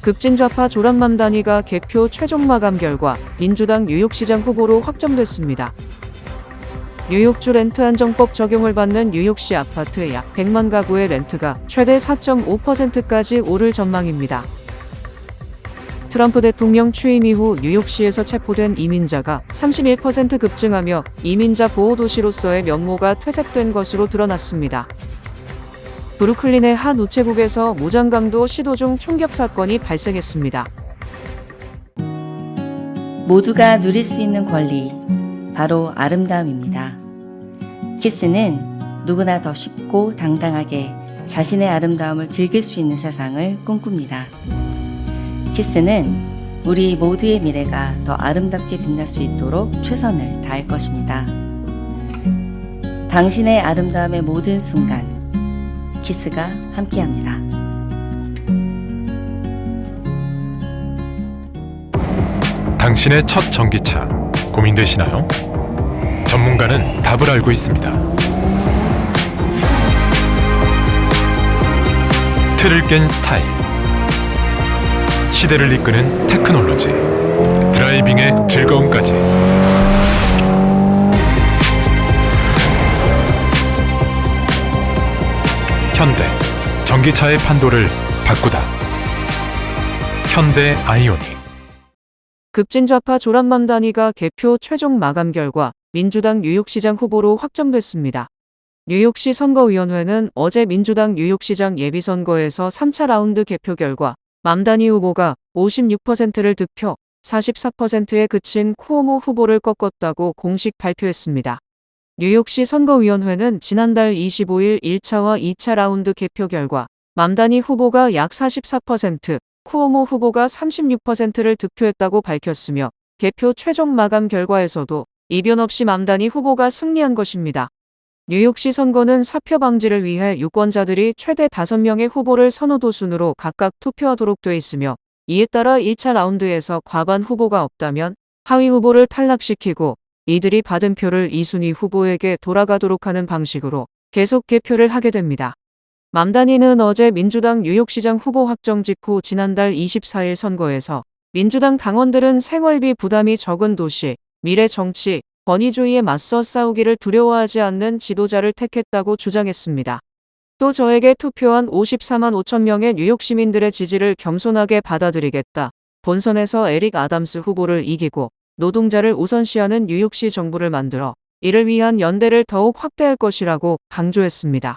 급진좌파 조란맘다니가 개표 최종 마감 결과 민주당 뉴욕시장 후보로 확정됐습니다. 뉴욕주 렌트 안정법 적용을 받는 뉴욕시 아파트 약 100만 가구의 렌트가 최대 4.5%까지 오를 전망입니다. 트럼프 대통령 취임 이후 뉴욕시에서 체포된 이민자가 31% 급증하며 이민자 보호도시로서의 면모가 퇴색된 것으로 드러났습니다. 브루클린의 한 우체국에서 무장강도 시도 중 총격 사건이 발생했습니다. 모두가 누릴 수 있는 권리, 바로 아름다움입니다. 키스는 누구나 더 쉽고 당당하게 자신의 아름다움을 즐길 수 있는 세상을 꿈꿉니다. 키스는 우리 모두의 미래가 더 아름답게 빛날 수 있도록 최선을 다할 것입니다. 당신의 아름다움의 모든 순간, 키스가 함께합니다. 당신의 첫 전기차 고민되시나요? 전문가는 답을 알고 있습니다. 틀을 깬 스타일, 시대를 이끄는 테크놀로지, 드라이빙의 즐거움까지. 현대, 전기차의 판도를 바꾸다. 현대 아이오닉. 급진좌파 조란맘다니가 개표 최종 마감 결과 민주당 뉴욕시장 후보로 확정됐습니다. 뉴욕시 선거위원회는 어제 민주당 뉴욕시장 예비선거에서 3차 라운드 개표 결과 맘다니 후보가 56%를 득표, 44%에 그친 쿠오모 후보를 꺾었다고 공식 발표했습니다. 뉴욕시 선거위원회는 지난달 25일 1차와 2차 라운드 개표 결과 맘다니 후보가 약 44%, 쿠오모 후보가 36%를 득표했다고 밝혔으며 개표 최종 마감 결과에서도 이변 없이 맘다니 후보가 승리한 것입니다. 뉴욕시 선거는 사표 방지를 위해 유권자들이 최대 5명의 후보를 선호도 순으로 각각 투표하도록 돼 있으며 이에 따라 1차 라운드에서 과반 후보가 없다면 하위 후보를 탈락시키고 이들이 받은 표를 2순위 후보에게 돌아가도록 하는 방식으로 계속 개표를 하게 됩니다. 맘다니는 어제 민주당 뉴욕시장 후보 확정 직후 지난달 24일 선거에서 민주당 당원들은 생활비 부담이 적은 도시, 미래 정치, 권위주의에 맞서 싸우기를 두려워하지 않는 지도자를 택했다고 주장했습니다. 또 저에게 투표한 54만 5천 명의 뉴욕 시민들의 지지를 겸손하게 받아들이겠다. 본선에서 에릭 아담스 후보를 이기고 노동자를 우선시하는 뉴욕시 정부를 만들어 이를 위한 연대를 더욱 확대할 것이라고 강조했습니다.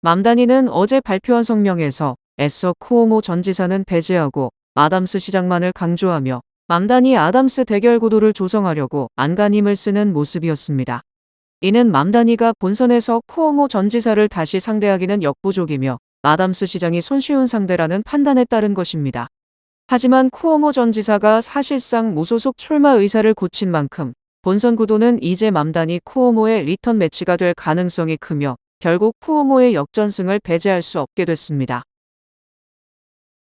맘다니는 어제 발표한 성명에서 애써 쿠오모 전 지사는 배제하고 아담스 시장만을 강조하며 맘다니 아담스 대결 구도를 조성하려고 안간 힘을 쓰는 모습이었습니다. 이는 맘다니가 본선에서 쿠오모 전 지사를 다시 상대하기는 역부족이며 아담스 시장이 손쉬운 상대라는 판단에 따른 것입니다. 하지만 쿠오모 전 지사가 사실상 무소속 출마 의사를 굳힌 만큼 본선 구도는 이제 맘다니 쿠오모의 리턴 매치가 될 가능성이 크며 결국 쿠오모의 역전승을 배제할 수 없게 됐습니다.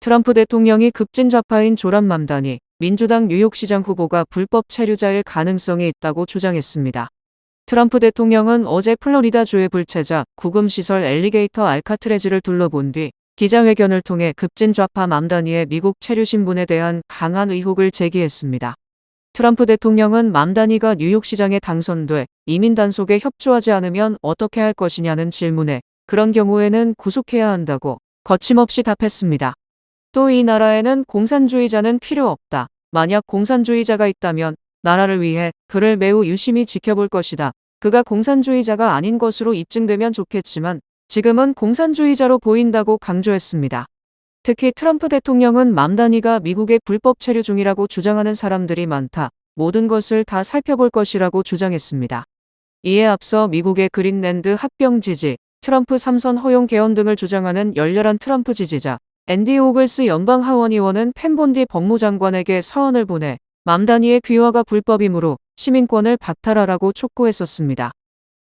트럼프 대통령이 급진좌파인 조란맘다니 민주당 뉴욕시장 후보가 불법 체류자일 가능성이 있다고 주장했습니다. 트럼프 대통령은 어제 플로리다주의 불체자 구금시설 엘리게이터 알카트레즈를 둘러본 뒤 기자회견을 통해 급진좌파 맘다니의 미국 체류 신분에 대한 강한 의혹을 제기했습니다. 트럼프 대통령은 맘다니가 뉴욕시장에 당선돼 이민 단속에 협조하지 않으면 어떻게 할 것이냐는 질문에 그런 경우에는 구속해야 한다고 거침없이 답했습니다. 또 이 나라에는 공산주의자는 필요 없다. 만약 공산주의자가 있다면 나라를 위해 그를 매우 유심히 지켜볼 것이다. 그가 공산주의자가 아닌 것으로 입증되면 좋겠지만 지금은 공산주의자로 보인다고 강조했습니다. 특히 트럼프 대통령은 맘다니가 미국에 불법 체류 중이라고 주장하는 사람들이 많다. 모든 것을 다 살펴볼 것이라고 주장했습니다. 이에 앞서 미국의 그린랜드 합병 지지, 트럼프 3선 허용 개헌 등을 주장하는 열렬한 트럼프 지지자 앤디 오글스 연방 하원 의원은 펜본디 법무장관에게 서한을 보내 맘다니의 귀화가 불법이므로 시민권을 박탈하라고 촉구했었습니다.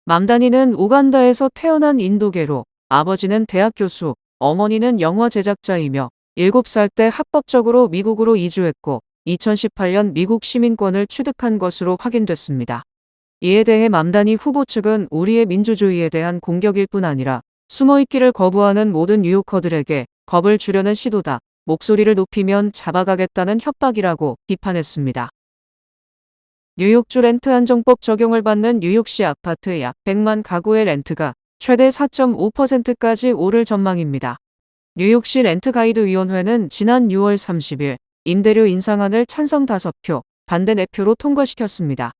맘다니는 우간다에서 태어난 인도계로 아버지는 대학 교수, 어머니는 영화 제작자이며 7살 때 합법적으로 미국으로 이주했고 2018년 미국 시민권을 취득한 것으로 확인됐습니다. 이에 대해 맘다니 후보 측은 우리의 민주주의에 대한 공격일 뿐 아니라 숨어있기를 거부하는 모든 뉴요커들에게 겁을 주려는 시도다. 목소리를 높이면 잡아가겠다는 협박이라고 비판했습니다. 뉴욕주 렌트 안정법 적용을 받는 뉴욕시 아파트 약 100만 가구의 렌트가 최대 4.5%까지 오를 전망입니다. 뉴욕시 렌트가이드위원회는 지난 6월 30일 임대료 인상안을 찬성 5표, 반대 4표로 통과시켰습니다.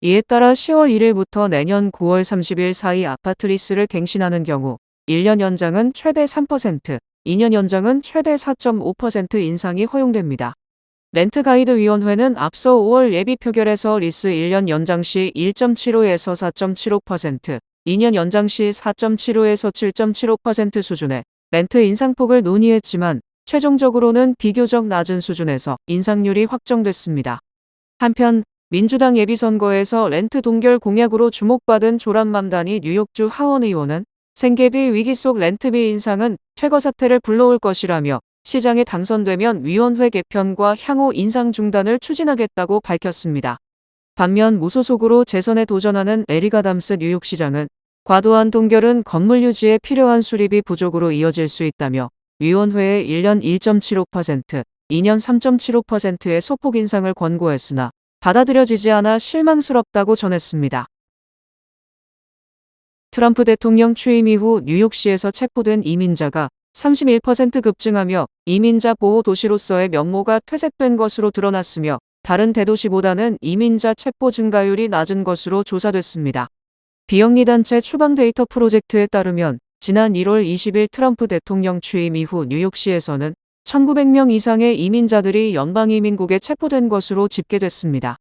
이에 따라 10월 1일부터 내년 9월 30일 사이 아파트 리스를 갱신하는 경우 1년 연장은 최대 3%, 2년 연장은 최대 4.5% 인상이 허용됩니다. 렌트가이드위원회는 앞서 5월 예비 표결에서 리스 1년 연장 시 1.75에서 4.75%, 2년 연장 시 4.75에서 7.75% 수준의 렌트 인상폭을 논의했지만 최종적으로는 비교적 낮은 수준에서 인상률이 확정됐습니다. 한편 민주당 예비선거에서 렌트 동결 공약으로 주목받은 조란 맘다니 뉴욕주 하원 의원은 생계비 위기 속 렌트비 인상은 퇴거 사태를 불러올 것이라며 시장에 당선되면 위원회 개편과 향후 인상 중단을 추진하겠다고 밝혔습니다. 반면 무소속으로 재선에 도전하는 에릭 아담스 뉴욕시장은 과도한 동결은 건물 유지에 필요한 수리비 부족으로 이어질 수 있다며 위원회에 1년 1.75%, 2년 3.75%의 소폭 인상을 권고했으나 받아들여지지 않아 실망스럽다고 전했습니다. 트럼프 대통령 취임 이후 뉴욕시에서 체포된 이민자가 31% 급증하며 이민자 보호 도시로서의 면모가 퇴색된 것으로 드러났으며 다른 대도시보다는 이민자 체포 증가율이 낮은 것으로 조사됐습니다. 비영리단체 추방 데이터 프로젝트에 따르면 지난 1월 20일 트럼프 대통령 취임 이후 뉴욕시에서는 1,900명 이상의 이민자들이 연방이민국에 체포된 것으로 집계됐습니다.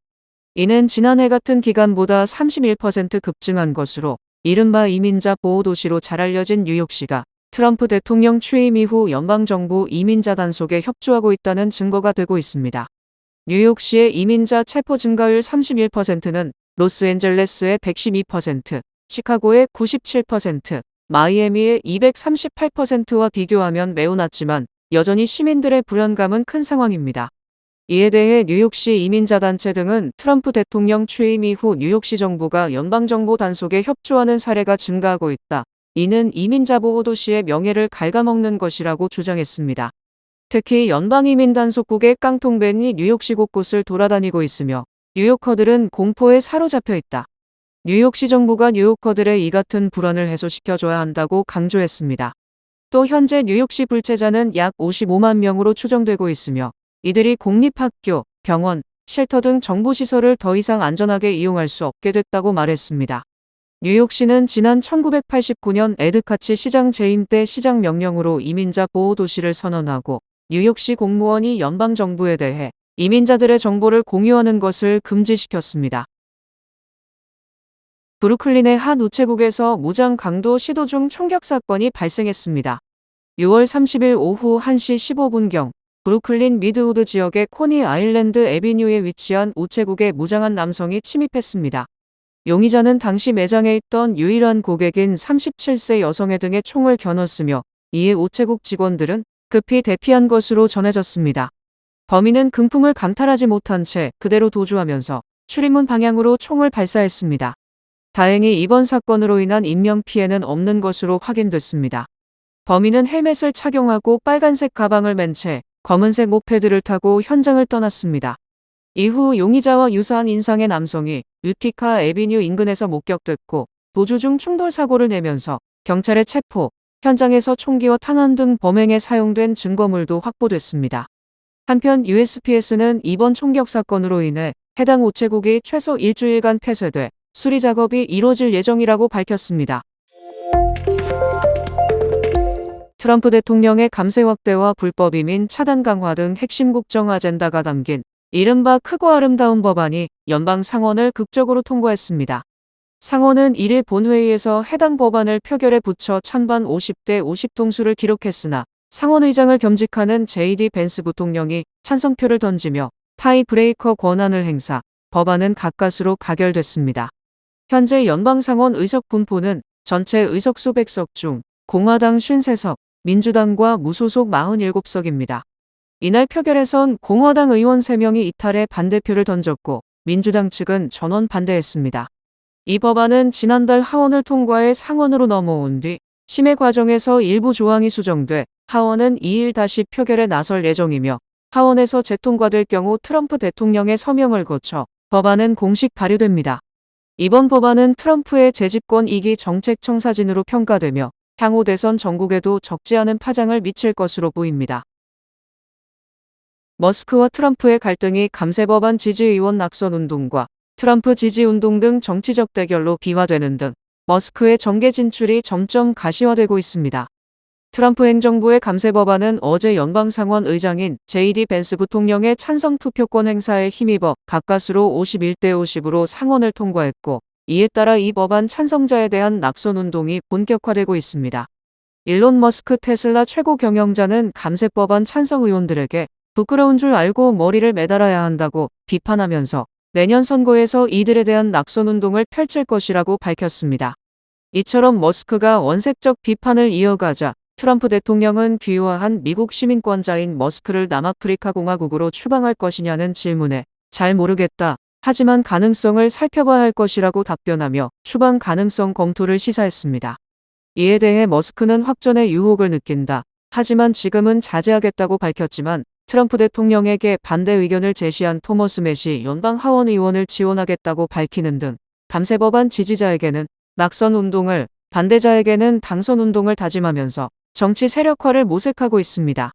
이는 지난해 같은 기간보다 31% 급증한 것으로 이른바 이민자 보호도시로 잘 알려진 뉴욕시가 트럼프 대통령 취임 이후 연방정부 이민자 단속에 협조하고 있다는 증거가 되고 있습니다. 뉴욕시의 이민자 체포 증가율 31%는 로스앤젤레스의 112%, 시카고의 97%, 마이애미의 238%와 비교하면 매우 낮지만 여전히 시민들의 불안감은 큰 상황입니다. 이에 대해 뉴욕시 이민자단체 등은 트럼프 대통령 취임 이후 뉴욕시 정부가 연방정부 단속에 협조하는 사례가 증가하고 있다. 이는 이민자 보호도시의 명예를 갉아먹는 것이라고 주장했습니다. 특히 연방이민단속국의 깡통벤이 뉴욕시 곳곳을 돌아다니고 있으며 뉴요커들은 공포에 사로잡혀 있다. 뉴욕시 정부가 뉴요커들의 이 같은 불안을 해소시켜줘야 한다고 강조했습니다. 또 현재 뉴욕시 불체자는 약 55만 명으로 추정되고 있으며 이들이 공립학교, 병원, 쉘터 등 정부시설을 더 이상 안전하게 이용할 수 없게 됐다고 말했습니다. 뉴욕시는 지난 1989년 에드카치 시장 재임 때 시장 명령으로 이민자 보호도시를 선언하고 뉴욕시 공무원이 연방정부에 대해 이민자들의 정보를 공유하는 것을 금지시켰습니다. 브루클린의 한 우체국에서 무장 강도 시도 중 총격 사건이 발생했습니다. 6월 30일 오후 1시 15분경 브루클린 미드우드 지역의 코니 아일랜드 애비뉴에 위치한 우체국에 무장한 남성이 침입했습니다. 용의자는 당시 매장에 있던 유일한 고객인 37세 여성의 등에 총을 겨눴으며 이에 우체국 직원들은 급히 대피한 것으로 전해졌습니다. 범인은 금품을 강탈하지 못한 채 그대로 도주하면서 출입문 방향으로 총을 발사했습니다. 다행히 이번 사건으로 인한 인명피해는 없는 것으로 확인됐습니다. 범인은 헬멧을 착용하고 빨간색 가방을 맨 채 검은색 모페드를 타고 현장을 떠났습니다. 이후 용의자와 유사한 인상의 남성이 유티카 애비뉴 인근에서 목격됐고 도주 중 충돌 사고를 내면서 경찰의 체포, 현장에서 총기와 탄환 등 범행에 사용된 증거물도 확보됐습니다. 한편 USPS는 이번 총격 사건으로 인해 해당 우체국이 최소 일주일간 폐쇄돼 수리 작업이 이뤄질 예정이라고 밝혔습니다. 트럼프 대통령의 감세 확대와 불법 이민 차단 강화 등 핵심 국정 아젠다가 담긴 이른바 크고 아름다운 법안이 연방 상원을 극적으로 통과했습니다. 상원은 1일 본회의에서 해당 법안을 표결에 붙여 찬반 50대 50 동수를 기록했으나 상원의장을 겸직하는 J.D. 벤스 부통령이 찬성표를 던지며 타이 브레이커 권한을 행사, 법안은 가까스로 가결됐습니다. 현재 연방상원 의석 분포는 전체 의석수 100석 중 공화당 53석, 민주당과 무소속 47석입니다. 이날 표결에선 공화당 의원 3명이 이탈해 반대표를 던졌고 민주당 측은 전원 반대했습니다. 이 법안은 지난달 하원을 통과해 상원으로 넘어온 뒤 심의 과정에서 일부 조항이 수정돼 하원은 2일 다시 표결에 나설 예정이며 하원에서 재통과될 경우 트럼프 대통령의 서명을 거쳐 법안은 공식 발의됩니다. 이번 법안은 트럼프의 재집권 2기 정책 청사진으로 평가되며 향후 대선 전국에도 적지 않은 파장을 미칠 것으로 보입니다. 머스크와 트럼프의 갈등이 감세법안 지지의원 낙선 운동과 트럼프 지지 운동 등 정치적 대결로 비화되는 등 머스크의 정계 진출이 점점 가시화되고 있습니다. 트럼프 행정부의 감세법안은 어제 연방상원 의장인 JD 벤스 부통령의 찬성 투표권 행사에 힘입어 가까스로 51대 50으로 상원을 통과했고, 이에 따라 이 법안 찬성자에 대한 낙선 운동이 본격화되고 있습니다. 일론 머스크 테슬라 최고 경영자는 감세법안 찬성 의원들에게 부끄러운 줄 알고 머리를 매달아야 한다고 비판하면서 내년 선거에서 이들에 대한 낙선 운동을 펼칠 것이라고 밝혔습니다. 이처럼 머스크가 원색적 비판을 이어가자 트럼프 대통령은 귀화한 미국 시민권자인 머스크를 남아프리카 공화국으로 추방할 것이냐는 질문에 잘 모르겠다. 하지만 가능성을 살펴봐야 할 것이라고 답변하며 추방 가능성 검토를 시사했습니다. 이에 대해 머스크는 확전의 유혹을 느낀다. 하지만 지금은 자제하겠다고 밝혔지만 트럼프 대통령에게 반대 의견을 제시한 토머스 매시 연방 하원 의원을 지원하겠다고 밝히는 등 감세법안 지지자에게는 낙선 운동을, 반대자에게는 당선 운동을 다짐하면서 정치 세력화를 모색하고 있습니다.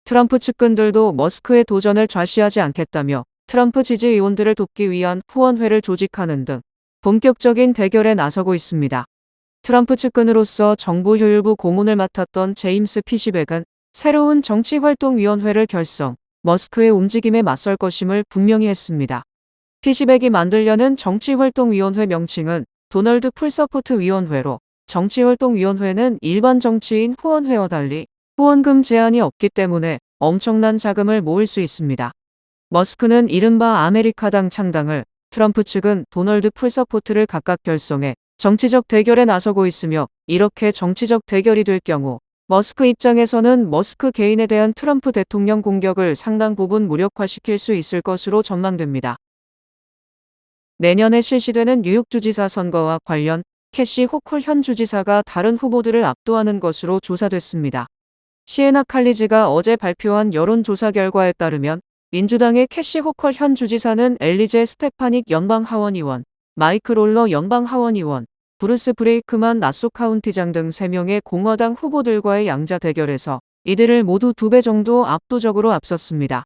트럼프 측근들도 머스크의 도전을 좌시하지 않겠다며 트럼프 지지 의원들을 돕기 위한 후원회를 조직하는 등 본격적인 대결에 나서고 있습니다. 트럼프 측근으로서 정보효율부 고문을 맡았던 제임스 피시백은 새로운 정치활동위원회를 결성, 머스크의 움직임에 맞설 것임을 분명히 했습니다. 피시백이 만들려는 정치활동위원회 명칭은 도널드 풀서포트 위원회로, 정치활동위원회는 일반 정치인 후원회와 달리 후원금 제한이 없기 때문에 엄청난 자금을 모을 수 있습니다. 머스크는 이른바 아메리카당 창당을, 트럼프 측은 도널드 풀서포트를 각각 결성해 정치적 대결에 나서고 있으며, 이렇게 정치적 대결이 될 경우 머스크 입장에서는 머스크 개인에 대한 트럼프 대통령 공격을 상당 부분 무력화시킬 수 있을 것으로 전망됩니다. 내년에 실시되는 뉴욕주지사 선거와 관련 캐시 호컬 현 주지사가 다른 후보들을 압도하는 것으로 조사됐습니다. 시에나 칼리지가 어제 발표한 여론조사 결과에 따르면 민주당의 캐시 호컬 현 주지사는 엘리제 스테파닉 연방하원의원, 마이크 롤러 연방하원의원, 브루스 브레이크만 나소 카운티장 등 3명의 공화당 후보들과의 양자 대결에서 이들을 모두 2배 정도 압도적으로 앞섰습니다.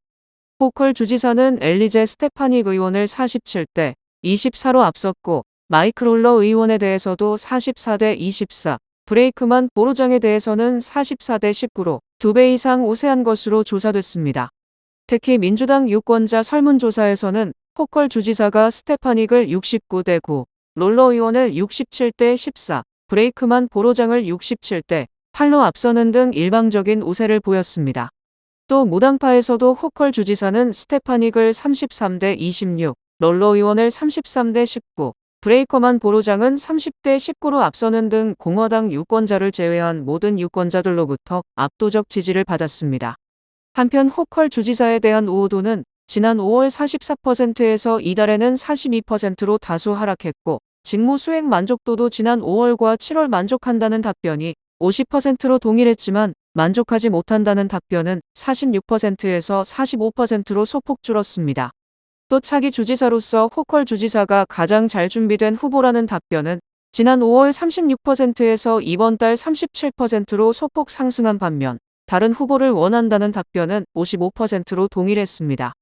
호컬 주지사는 엘리제 스테파닉 의원을 47대 24로 앞섰고, 마이크 롤러 의원에 대해서도 44대 24, 브레이크만 보로장에 대해서는 44대 19로 2배 이상 우세한 것으로 조사됐습니다. 특히 민주당 유권자 설문조사에서는 호컬 주지사가 스테파닉을 69대 9, 롤러 의원을 67대 14, 브레이크만 보로장을 67대 8로 앞서는 등 일방적인 우세를 보였습니다. 또 무당파에서도 호컬 주지사는 스테파닉을 33대 26, 롤러 의원을 33대 19, 브레이커만 보로장은 30대 19로 앞서는 등 공화당 유권자를 제외한 모든 유권자들로부터 압도적 지지를 받았습니다. 한편 호컬 주지사에 대한 우호도는 지난 5월 44%에서 이달에는 42%로 다소 하락했고, 직무 수행 만족도도 지난 5월과 7월 만족한다는 답변이 50%로 동일했지만 만족하지 못한다는 답변은 46%에서 45%로 소폭 줄었습니다. 또 차기 주지사로서 호컬 주지사가 가장 잘 준비된 후보라는 답변은 지난 5월 36%에서 이번 달 37%로 소폭 상승한 반면, 다른 후보를 원한다는 답변은 55%로 동일했습니다.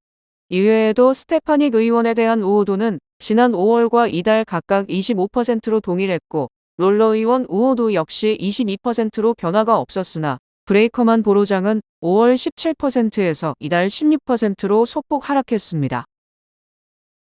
이외에도 스테파닉 의원에 대한 우호도는 지난 5월과 이달 각각 25%로 동일했고, 롤러 의원 우호도 역시 22%로 변화가 없었으나 브레이커만 보로장은 5월 17%에서 이달 16%로 소폭 하락했습니다.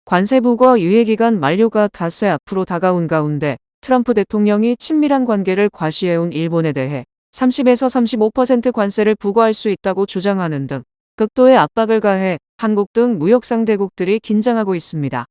관세부과 유예기간 만료가 닷새 앞으로 다가온 가운데 트럼프 대통령이 친밀한 관계를 과시해온 일본에 대해 30에서 35% 관세를 부과할 수 있다고 주장하는 등 극도의 압박을 가해 한국 등 무역 상대국들이 긴장하고 있습니다.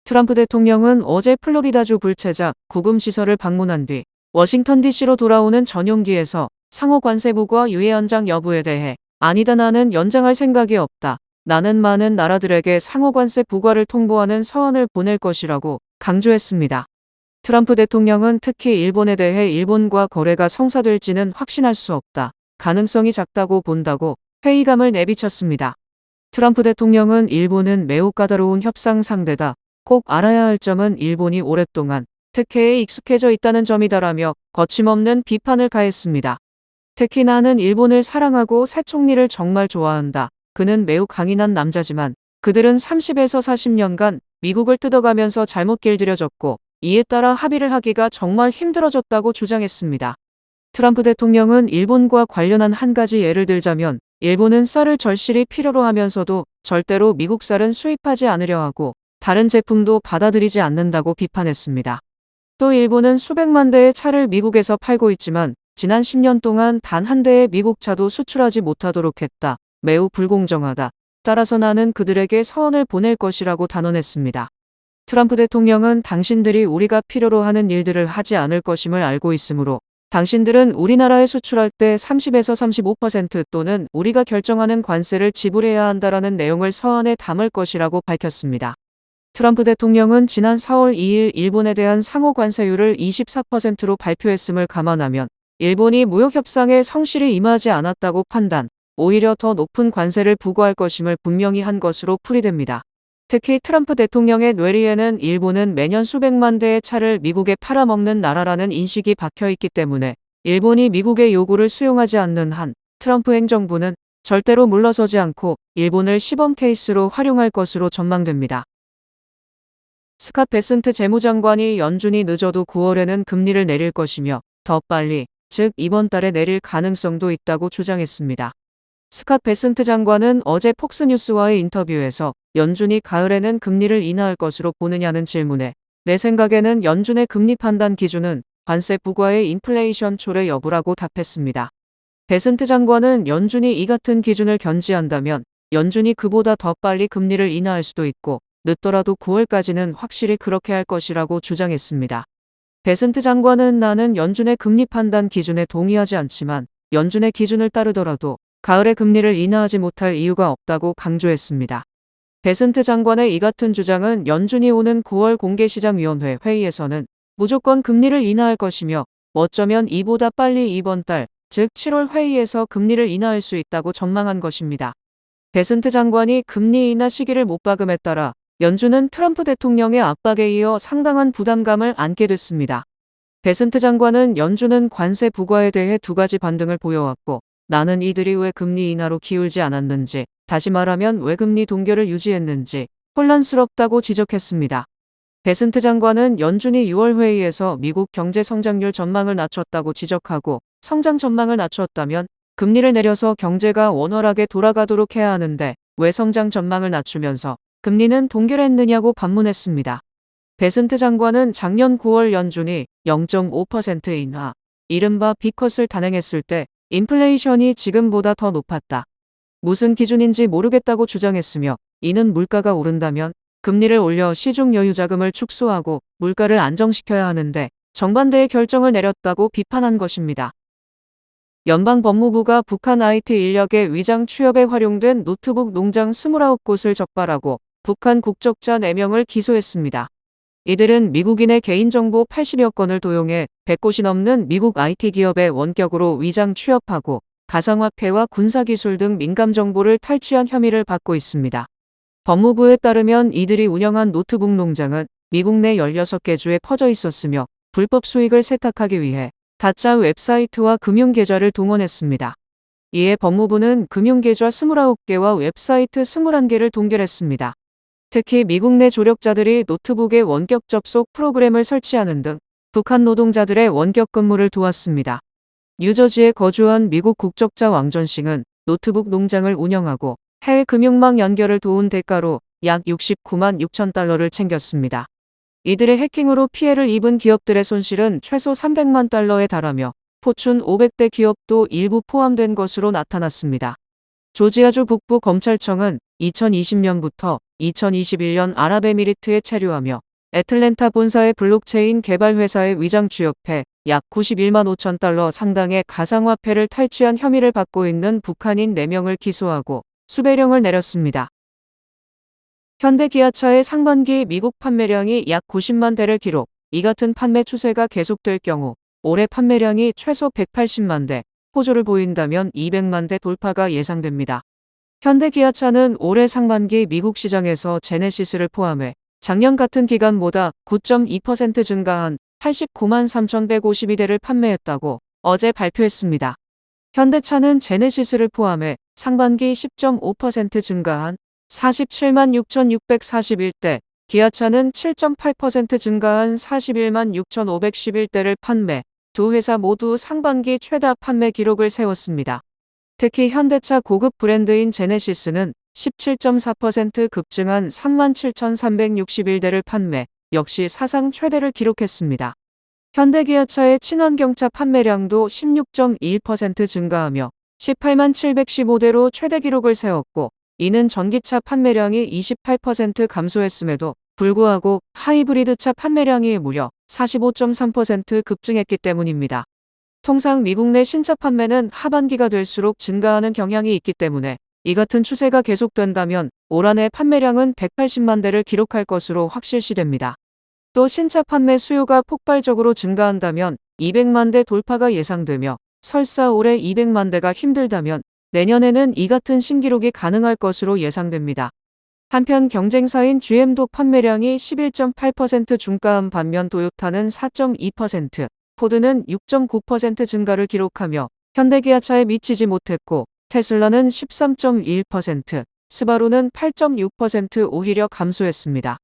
트럼프 대통령은 어제 플로리다주 불체자 구금시설을 방문한 뒤 워싱턴 DC로 돌아오는 전용기에서 상호 관세부과 유예 연장 여부에 대해 아니다, 나는 연장할 생각이 없다. 나는 많은 나라들에게 상호 관세 부과를 통보하는 서한을 보낼 것이라고 강조했습니다. 트럼프 대통령은 특히 일본에 대해 일본과 거래가 성사될지는 확신할 수 없다. 가능성이 작다고 본다고 회의감을 내비쳤습니다. 트럼프 대통령은 일본은 매우 까다로운 협상 상대다. 꼭 알아야 할 점은 일본이 오랫동안 특혜에 익숙해져 있다는 점이다라며 거침없는 비판을 가했습니다. 특히 나는 일본을 사랑하고 새 총리를 정말 좋아한다. 그는 매우 강인한 남자지만 그들은 30에서 40년간 미국을 뜯어가면서 잘못 길들여졌고 이에 따라 합의를 하기가 정말 힘들어졌다고 주장했습니다. 트럼프 대통령은 일본과 관련한 한 가지 예를 들자면 일본은 쌀을 절실히 필요로 하면서도 절대로 미국 쌀은 수입하지 않으려 하고 다른 제품도 받아들이지 않는다고 비판했습니다. 또 일본은 수백만 대의 차를 미국에서 팔고 있지만 지난 10년 동안 단 한 대의 미국 차도 수출하지 못하도록 했다. 매우 불공정하다. 따라서 나는 그들에게 서한을 보낼 것이라고 단언했습니다. 트럼프 대통령은 당신들이 우리가 필요로 하는 일들을 하지 않을 것임을 알고 있으므로 당신들은 우리나라에 수출할 때 30에서 35% 또는 우리가 결정하는 관세를 지불해야 한다라는 내용을 서한에 담을 것이라고 밝혔습니다. 트럼프 대통령은 지난 4월 2일 일본에 대한 상호 관세율을 24%로 발표했음을 감안하면 일본이 무역 협상에 성실히 임하지 않았다고 판단, 오히려 더 높은 관세를 부과할 것임을 분명히 한 것으로 풀이됩니다. 특히 트럼프 대통령의 뇌리에는 일본은 매년 수백만 대의 차를 미국에 팔아먹는 나라라는 인식이 박혀있기 때문에 일본이 미국의 요구를 수용하지 않는 한 트럼프 행정부는 절대로 물러서지 않고 일본을 시범 케이스로 활용할 것으로 전망됩니다. 스캇 베슨트 재무장관이 연준이 늦어도 9월에는 금리를 내릴 것이며 더 빨리, 즉 이번 달에 내릴 가능성도 있다고 주장했습니다. 스캇 베슨트 장관은 어제 폭스뉴스와의 인터뷰에서 연준이 가을에는 금리를 인하할 것으로 보느냐는 질문에 내 생각에는 연준의 금리 판단 기준은 관세 부과의 인플레이션 초래 여부라고 답했습니다. 베슨트 장관은 연준이 이 같은 기준을 견지한다면 연준이 그보다 더 빨리 금리를 인하할 수도 있고 늦더라도 9월까지는 확실히 그렇게 할 것이라고 주장했습니다. 베슨트 장관은 나는 연준의 금리 판단 기준에 동의하지 않지만 연준의 기준을 따르더라도 가을에 금리를 인하하지 못할 이유가 없다고 강조했습니다. 베슨트 장관의 이 같은 주장은 연준이 오는 9월 공개시장위원회 회의에서는 무조건 금리를 인하할 것이며 어쩌면 이보다 빨리 이번 달, 즉 7월 회의에서 금리를 인하할 수 있다고 전망한 것입니다. 베슨트 장관이 금리 인하 시기를 못 박음에 따라 연준은 트럼프 대통령의 압박에 이어 상당한 부담감을 안게 됐습니다. 베슨트 장관은 연준은 관세 부과에 대해 두 가지 반등을 보여왔고 나는 이들이 왜 금리 인하로 기울지 않았는지, 다시 말하면 왜 금리 동결을 유지했는지 혼란스럽다고 지적했습니다. 베슨트 장관은 연준이 6월 회의에서 미국 경제 성장률 전망을 낮췄다고 지적하고 성장 전망을 낮췄다면 금리를 내려서 경제가 원활하게 돌아가도록 해야 하는데 왜 성장 전망을 낮추면서 금리는 동결했느냐고 반문했습니다. 베슨트 장관은 작년 9월 연준이 0.5% 인하, 이른바 B컷을 단행했을 때 인플레이션이 지금보다 더 높았다. 무슨 기준인지 모르겠다고 주장했으며 이는 물가가 오른다면 금리를 올려 시중 여유 자금을 축소하고 물가를 안정시켜야 하는데 정반대의 결정을 내렸다고 비판한 것입니다. 연방법무부가 북한 IT 인력의 위장 취업에 활용된 노트북 농장 29곳을 적발하고 북한 국적자 4명을 기소했습니다. 이들은 미국인의 개인정보 80여 건을 도용해 100곳이 넘는 미국 IT 기업에 원격으로 위장 취업하고 가상화폐와 군사기술 등 민감 정보를 탈취한 혐의를 받고 있습니다. 법무부에 따르면 이들이 운영한 노트북 농장은 미국 내 16개 주에 퍼져 있었으며 불법 수익을 세탁하기 위해 가짜 웹사이트와 금융계좌를 동원했습니다. 이에 법무부는 금융계좌 29개와 웹사이트 21개를 동결했습니다. 특히 미국 내 조력자들이 노트북에 원격 접속 프로그램을 설치하는 등 북한 노동자들의 원격 근무를 도왔습니다. 뉴저지에 거주한 미국 국적자 왕전싱은 노트북 농장을 운영하고 해외 금융망 연결을 도운 대가로 약 69만 6천 달러를 챙겼습니다. 이들의 해킹으로 피해를 입은 기업들의 손실은 최소 300만 달러에 달하며 포춘 500대 기업도 일부 포함된 것으로 나타났습니다. 조지아주 북부 검찰청은 2020년부터 2021년 아랍에미리트에 체류하며 애틀랜타 본사의 블록체인 개발 회사에 위장 취업해 약 91만 5천 달러 상당의 가상화폐를 탈취한 혐의를 받고 있는 북한인 4명을 기소하고 수배령을 내렸습니다. 현대 기아차의 상반기 미국 판매량이 약 90만 대를 기록, 이 같은 판매 추세가 계속될 경우 올해 판매량이 최소 180만 대, 호조를 보인다면 200만 대 돌파가 예상됩니다. 현대 기아차는 올해 상반기 미국 시장에서 제네시스를 포함해 작년 같은 기간보다 9.2% 증가한 89만 3,152대를 판매했다고 어제 발표했습니다. 현대차는 제네시스를 포함해 상반기 10.5% 증가한 47만 6,641대, 기아차는 7.8% 증가한 41만 6,511대를 판매, 두 회사 모두 상반기 최다 판매 기록을 세웠습니다. 특히 현대차 고급 브랜드인 제네시스는 17.4% 급증한 37,361대를 판매, 역시 사상 최대를 기록했습니다. 현대기아차의 친환경차 판매량도 16.1% 증가하며 18만 715대로 최대 기록을 세웠고, 이는 전기차 판매량이 28% 감소했음에도 불구하고 하이브리드차 판매량이 무려 45.3% 급증했기 때문입니다. 통상 미국 내 신차 판매는 하반기가 될수록 증가하는 경향이 있기 때문에 이 같은 추세가 계속된다면 올 한 해 판매량은 180만 대를 기록할 것으로 확실시됩니다. 또 신차 판매 수요가 폭발적으로 증가한다면 200만 대 돌파가 예상되며, 설사 올해 200만 대가 힘들다면 내년에는 이 같은 신기록이 가능할 것으로 예상됩니다. 한편 경쟁사인 GM도 판매량이 11.8% 중가한 반면 도요타는 4.2%, 포드는 6.9% 증가를 기록하며 현대기아차에 미치지 못했고, 테슬라는 13.1%, 스바루는 8.6% 오히려 감소했습니다.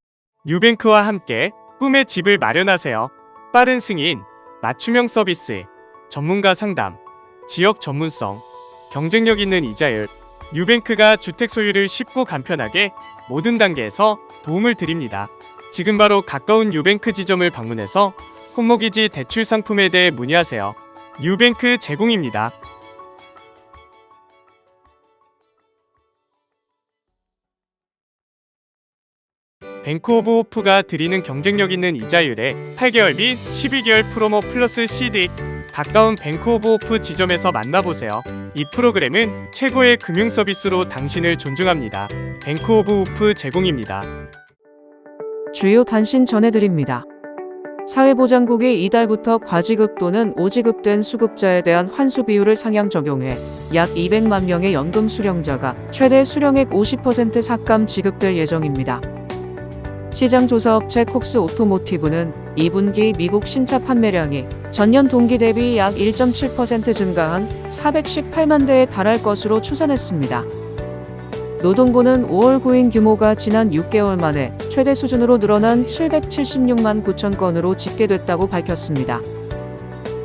뉴뱅크와 함께 꿈의 집을 마련하세요. 빠른 승인, 맞춤형 서비스, 전문가 상담, 지역 전문성, 경쟁력 있는 이자율, 뉴뱅크가 주택 소유를 쉽고 간편하게 모든 단계에서 도움을 드립니다. 지금 바로 가까운 뉴뱅크 지점을 방문해서 홈모기지 대출 상품에 대해 문의하세요. 뉴뱅크 제공입니다. 뱅크 오브 호프가 드리는 경쟁력 있는 이자율에 8개월 및 11개월 프로모 플러스 CD, 가까운 뱅크 오브 호프 지점에서 만나보세요. 이 프로그램은 최고의 금융 서비스로 당신을 존중합니다. 뱅크 오브 호프 제공입니다. 주요 단신 전해드립니다. 사회보장국이 이달부터 과지급 또는 오지급된 수급자에 대한 환수 비율을 상향 적용해 약 200만 명의 연금 수령자가 최대 수령액 50% 삭감 지급될 예정입니다. 시장조사업체 콕스 오토모티브는 2분기 미국 신차 판매량이 전년 동기 대비 약 1.7% 증가한 418만 대에 달할 것으로 추산했습니다. 노동부는 5월 구인 규모가 지난 6개월 만에 최대 수준으로 늘어난 776만 9천 건으로 집계됐다고 밝혔습니다.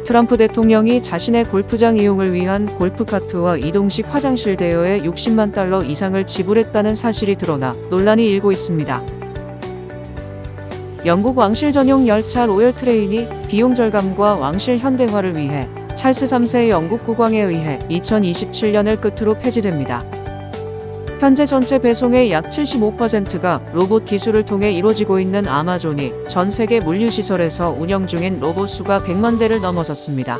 트럼프 대통령이 자신의 골프장 이용을 위한 골프카트와 이동식 화장실 대여에 60만 달러 이상을 지불했다는 사실이 드러나 논란이 일고 있습니다. 영국 왕실 전용 열차 로열 트레인이 비용 절감과 왕실 현대화를 위해 찰스 3세 영국 국왕에 의해 2027년을 끝으로 폐지됩니다. 현재 전체 배송의 약 75%가 로봇 기술을 통해 이루어지고 있는 아마존이 전 세계 물류시설에서 운영 중인 로봇 수가 100만 대를 넘어섰습니다.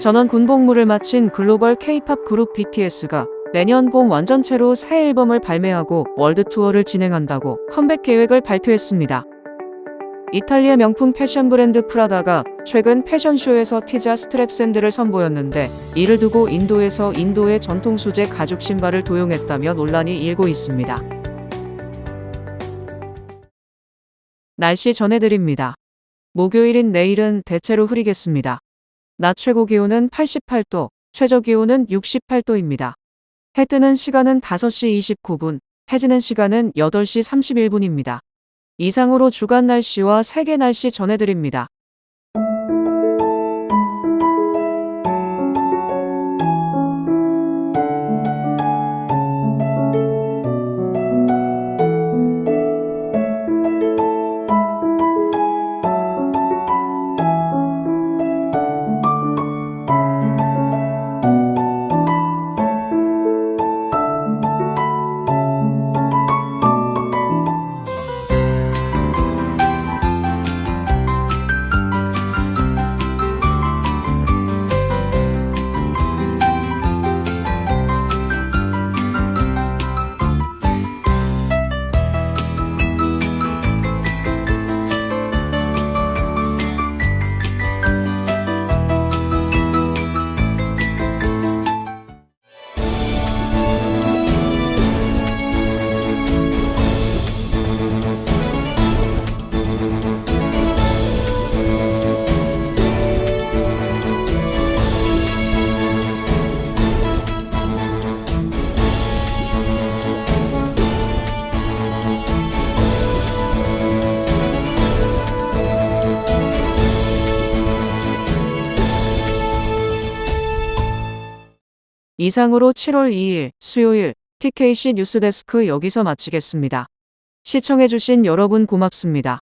전원 군복무를 마친 글로벌 K-팝 그룹 BTS가 내년 봄 완전체로 새 앨범을 발매하고 월드 투어를 진행한다고 컴백 계획을 발표했습니다. 이탈리아 명품 패션 브랜드 프라다가 최근 패션쇼에서 티자 스트랩 샌들을 선보였는데, 이를 두고 인도에서 인도의 전통 수제 가죽 신발을 도용했다며 논란이 일고 있습니다. 날씨 전해드립니다. 목요일인 내일은 대체로 흐리겠습니다. 낮 최고 기온은 88도, 최저 기온은 68도입니다. 해 뜨는 시간은 5시 29분, 해 지는 시간은 8시 31분입니다. 이상으로 주간 날씨와 세계 날씨 전해드립니다. 이상으로 7월 2일 수요일 TKC 뉴스데스크 여기서 마치겠습니다. 시청해주신 여러분 고맙습니다.